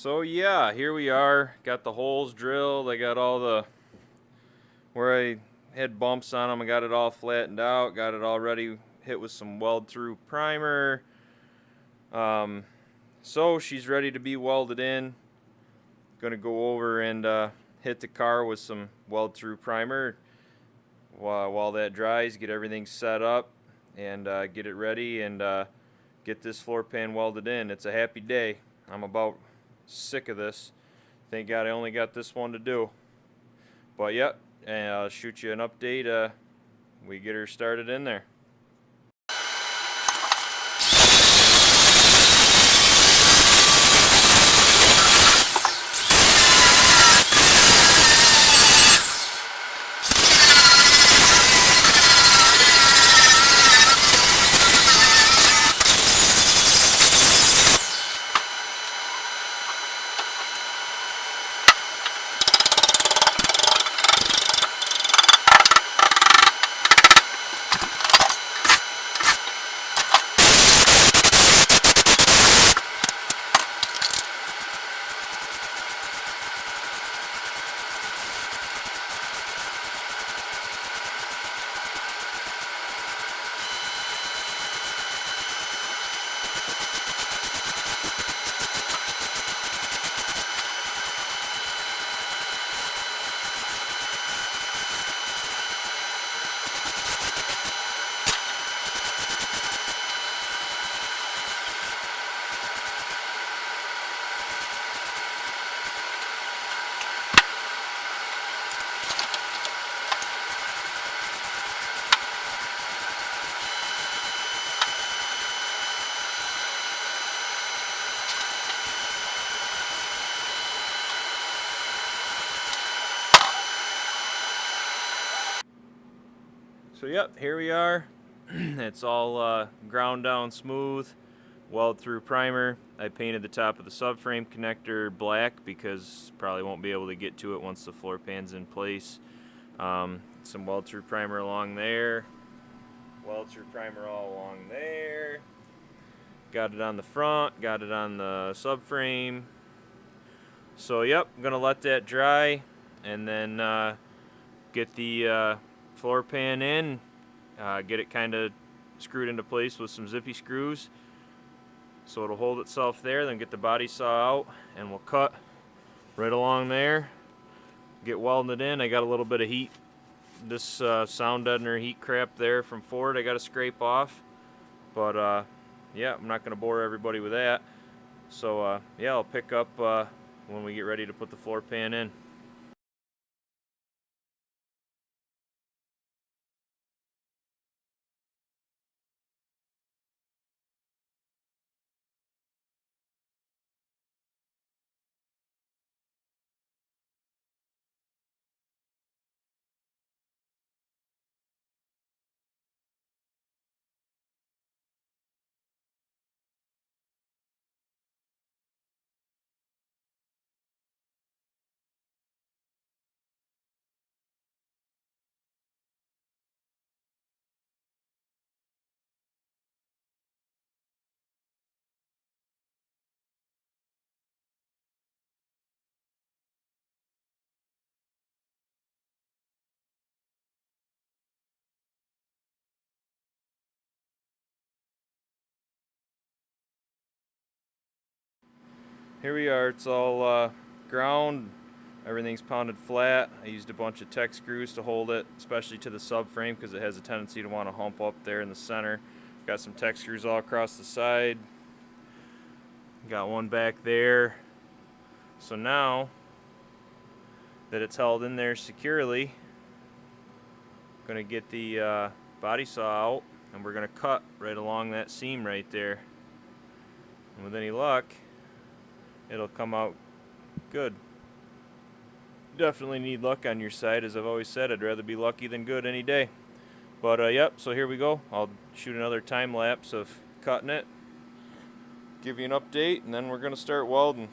So yeah, here we are. Got the holes drilled. I got all the where I had bumps on them. I got it all flattened out. Got it already hit with some weld through primer. So she's ready to be welded in. Gonna go over and hit the car with some weld through primer while that dries. Get everything set up and get it ready and get this floor pan welded in. It's a happy day. I'm about sick of this. Thank God I only got this one to do. But yep, and I'll shoot you an update. We get her started in there. So yep, here we are. It's all ground down smooth, weld through primer. I painted the top of the subframe connector black because probably won't be able to get to it once the floor pan's in place. Some weld through primer along there, weld through primer all along there. Got it on the front, got it on the subframe. So yep, I'm gonna let that dry and then get the floor pan in, get it kind of screwed into place with some zippy screws so it'll hold itself there. Then get the body saw out and we'll cut right along there, get welded in. I got a little bit of heat, this sound deadener heat crap there from Ford I got to scrape off, but yeah, I'm not going to bore everybody with that. So yeah, I'll pick up when we get ready to put the floor pan in. here we are. It's all ground. Everything's pounded flat. I used a bunch of tech screws to hold it, especially to the subframe because it has a tendency to want to hump up there in the center. Got some tech screws all across the side. Got one back there. So now that it's held in there securely, I'm going to get the body saw out and we're going to cut right along that seam right there. And with any luck, it'll come out good. Definitely need luck on your side. As I've always said, I'd rather be lucky than good any day. But yep, so here we go. I'll shoot another time lapse of cutting it, give you an update, and then we're going to start welding.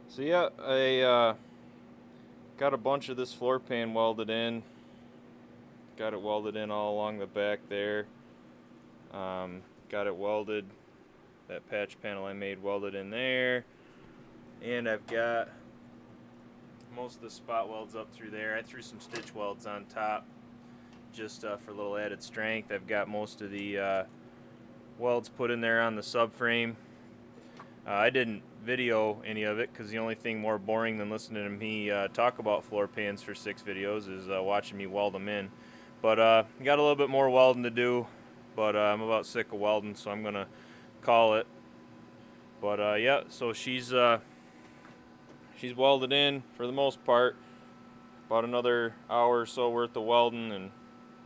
So yeah, I got a bunch of this floor pan welded in. got it welded in all along the back there. Got it welded, that patch panel I made welded in there, and I've got most of the spot welds up through there. I threw some stitch welds on top just for a little added strength. I've got most of the welds put in there on the subframe. I didn't video any of it because the only thing more boring than listening to me talk about floor pans for 6 videos is watching me weld them in. But got a little bit more welding to do, but I'm about sick of welding, so I'm gonna call it. But yeah, so she's welded in for the most part. About another hour or so worth of welding and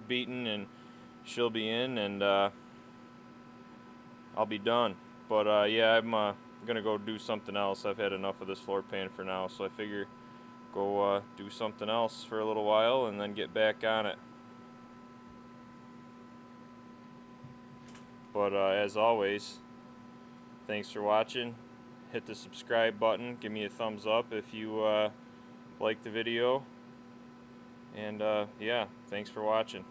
beating, and she'll be in, and I'll be done. But yeah, I'm gonna go do something else. I've had enough of this floor pan for now, so I figure go do something else for a little while and then get back on it. But as always, thanks for watching. Hit the subscribe button. Give me a thumbs up if you like the video. And yeah, thanks for watching.